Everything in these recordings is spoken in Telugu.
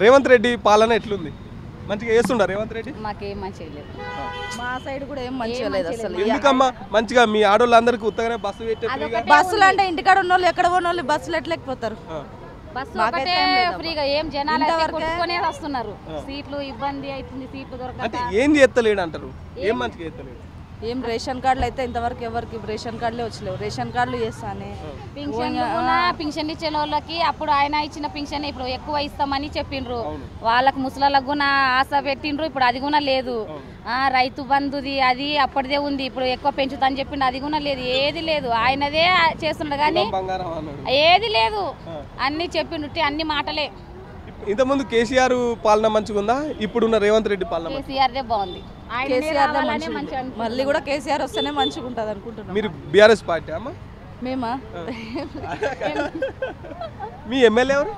రేవంత్ రెడ్డి పాలన ఎట్లుంది? మంచిగా చేస్తుండా రేవంత్ రెడ్డి? మాకేం మంచిగా లేదు, మా సైడ్ కూడా ఏం మంచిగా లేదు అసలు. ఎందుకమ్మా మంచిగా మీ ఆడోళ్ళందరికీ ఉత్తగానే బస్సు పెట్టే బస్సులు అంటే ఇంటికాడ ఉన్న వాళ్ళు ఎక్కడ ఉన్న వాళ్ళు బస్సులు ఎట్లెక్కిపోతారు? బస్సు ఒకటే ఫ్రీగా ఏం జనాలు అయితే కొట్టుకునే వస్తున్నారు. సీట్లు ఇబ్బంది అవుతుంది, సీట్లు దొరకక. అంటే ఏం చేస్తలేడు అంటారు, ఏం మంచిగా చేస్తలేడు? ఏం రేషన్ కార్డులు అయితే ఇంతవరకు ఎవరికి రేషన్ కార్డులే వచ్చలేవు. రేషన్ కార్డులు చేస్తానే పింఛన్ ఇచ్చే వాళ్ళకి అప్పుడు ఆయన ఇచ్చిన పింఛన్ ఇప్పుడు ఎక్కువ ఇస్తామని చెప్పిండ్రు. వాళ్ళకి ముసలాళ్ళకు కూడా ఆశ పెట్టిండ్రు, ఇప్పుడు అది కూడా లేదు. రైతు బంధుది అది అప్పటిదే ఉంది, ఇప్పుడు ఎక్కువ పెంచుతా అని చెప్పిండు, అది కూడా లేదు. ఏది లేదు, ఆయనదే చేస్తుండ కానీ ఏది లేదు. అన్ని చెప్పిండు, అన్ని మాటలే. ఇంతకుముందు కేసీఆర్ పాలన మంచిగా ఉందా, ఇప్పుడున్న రేవంత్ రెడ్డి పాలన? కేసీఆర్దే బాగుంది. మళ్ళీ కూడా కేసీఆర్ వస్తేనే మంచిగా ఉంటుంది అనుకుంటున్నాం. మీరు బీఆర్ఎస్ పార్టీ అమ్మా? మేమా? మీ ఎమ్మెల్యే ఎవరు?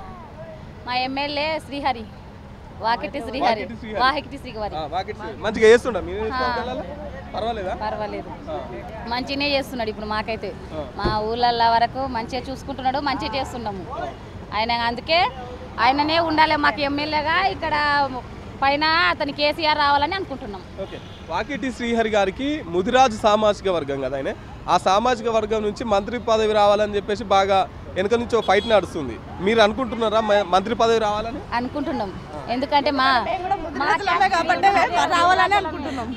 మా ఎమ్మెల్యే శ్రీహరి, వాకిటి శ్రీహరి. మంచిగా చేస్తుండ? పర్వాలేదా? పర్వాలేదు, మంచిగానే చేస్తున్నాడు. ఇప్పుడు మాకైతే మా ఊళ్ళ వరకు మంచిగా చూసుకుంటున్నాడు, మంచిగా చేస్తున్నాము. ఆయన అందుకే ఆయననే ఉండాలి మాకు ఎమ్మెల్యేగా. ఇక్కడ పైన అతని కేసీఆర్ రావాలని అనుకుంటున్నాం. వాకిటి శ్రీహరి గారికి ముదిరాజు సామాజిక వర్గం కదా ఆయన, ఆ సామాజిక వర్గం నుంచి మంత్రి పదవి రావాలని చెప్పేసి బాగా వెనక నుంచి ఒక ఫైట్ నడుస్తుంది. మీరు అనుకుంటున్నారా మంత్రి పదవి రావాలని? అనుకుంటున్నాం, ఎందుకంటే రావాలని అనుకుంటున్నాం.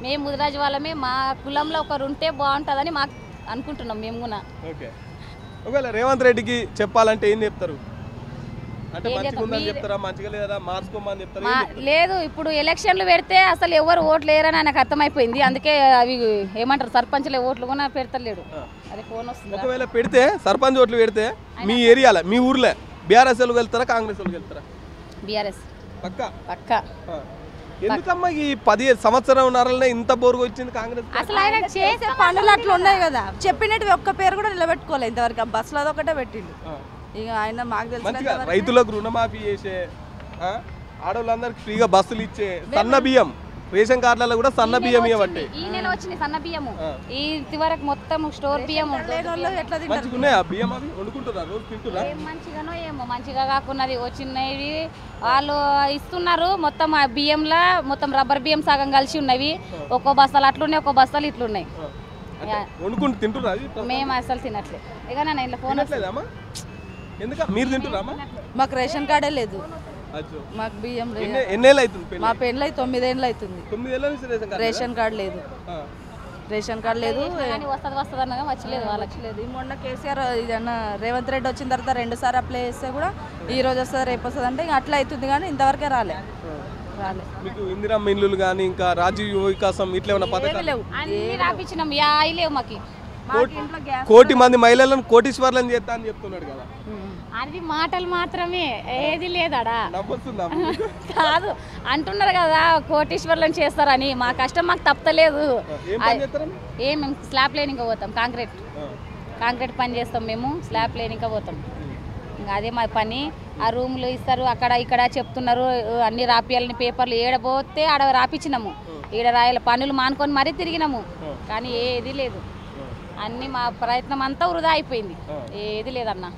మేము ముదిరాజు వాళ్ళమే, మా కులంలో ఒకరు ఉంటే బాగుంటుందని మాకు అనుకుంటున్నాం మేము కూడా. ఒకవేళ రేవంత్ రెడ్డికి చెప్పాలంటే ఏం చెప్తారు? లేదు, ఇప్పుడు ఎలక్షన్లు పెడితే అసలు ఎవరు ఓట్లు వేయరని నాకు అర్థమైపోయింది. అందుకే అవి ఏమంటారు సర్పంచ్లే ఓట్లు కూడా పెడతలేడు. అదే ఫోన్ వస్తుంది. ఒకవేళ పెడితే సర్పంచ్ ఓట్లు పెడితే మీ ఏరియాలో మీ ఊర్లో బీఆర్ఎస్ వాళ్ళు వెళ్తారా, కాంగ్రెస్ వాళ్ళు వెళ్తారా? బీఆర్ఎస్ పక్కా. ఎందుకమ్మా ఈ 15 సంవత్సరాలనే ఇంత బోరుగా వచ్చింది కాంగ్రెస్? అసలు ఆయన చేసే పనులు అట్లా ఉన్నాయి కదా, చెప్పినట్టు ఒక్క పేరు కూడా నిలబెట్టుకోలేదు ఇంతవరకు. బస్సులో అదొకటే పెట్టిండు. ఇక ఆయన మాకు తెలిసిన రైతులకు రుణమాఫీ చేసే, ఆడవాళ్ళందరికి ఫ్రీగా బస్సులు ఇచ్చే, సన్న బియ్యం రేషన్ కార్డులలో కూడా సన్న బియ్యం ఇవ్వండి. ఈ నెల వచ్చింది సన్న బియ్యము, ఈ వరకు మొత్తం స్టోర్ బియ్యం. బియ్యం అవి వండుకుంటున్నారు, రోజు తింటున్నారు. మంచిగానో ఏమో మంచిగా కాకున్నది వచ్చినవి వాళ్ళు ఇస్తున్నారు. మొత్తం ఆ బియ్యంలో మొత్తం రబ్బర్ బియ్యం సగం కలిసి ఉన్నవి. ఒక్కో బస్తాలు అట్లున్నాయి, ఒక్కో బస్తాలు ఇట్లున్నాయి. వండుకుంటూ తింటున్నారు. మేము అసలు తినట్లేదు. ఇక నా ఇంట్లో ఫోన్ వస్తలేదమ్మా. మీరు తింటున్నామా? మాకు రేషన్ కార్డే లేదు, మాకు బియ్యం లేదు. ఎన్నేళ్ళు అవుతుంది? మా పెళ్ళి 9 ఏళ్ళు అవుతుంది. 9 ఏళ్ళ నుంచి రేషన్ కార్డు లేదు. రేషన్ కార్డు లేదు, వస్తుంది అన్నగా వచ్చలేదు, వాళ్ళకి లేదు. మొన్న కేసీఆర్ ఇదన్న రేవంత్ రెడ్డి వచ్చిన తర్వాత 2 సార్లు అప్లై చేస్తే కూడా ఈ రోజు వస్తుంది రేపు వస్తుంది అంటే ఇంకా అట్లా అవుతుంది, కానీ ఇంతవరకే రాలే. మీకు ఇందిరమ్మ ఇల్లులు కానీ ఇంకా రాజీవ్ యువ వికాసం ఇట్లా ఏమైనా పథకాలు లేవు? అన్ని రాపించినాం, లేవు మాకు. 1 కోటి మంది మహిళలను కోటీశ్వర్లను చేస్తా అని చెప్తున్నాడు కదా, అది మాటలు మాత్రమే, ఏది లేదాడా? కాదు అంటున్నారు కదా కోటీశ్వర్లను చేస్తారని. మా కష్టం మాకు తప్పలేదు. మేము స్లాబ్ లేనిక పోతాం, కాంక్రీట్ పని చేస్తాం మేము, స్లాబ్ లేనిక పోతాం. ఇంకా అదే మా పని. ఆ రూమ్లు ఇస్తారు, అక్కడ ఇక్కడ చెప్తున్నారు అన్ని రాపియాలని పేపర్లు. ఏడపోతే ఆడ రాపించినాము, ఈడ రాయాల పనులు మానుకొని మరీ తిరిగినాము, కానీ ఏది లేదు. అన్ని మా ప్రయత్నం అంతా వృధా అయిపోయింది, ఏది లేదన్నా.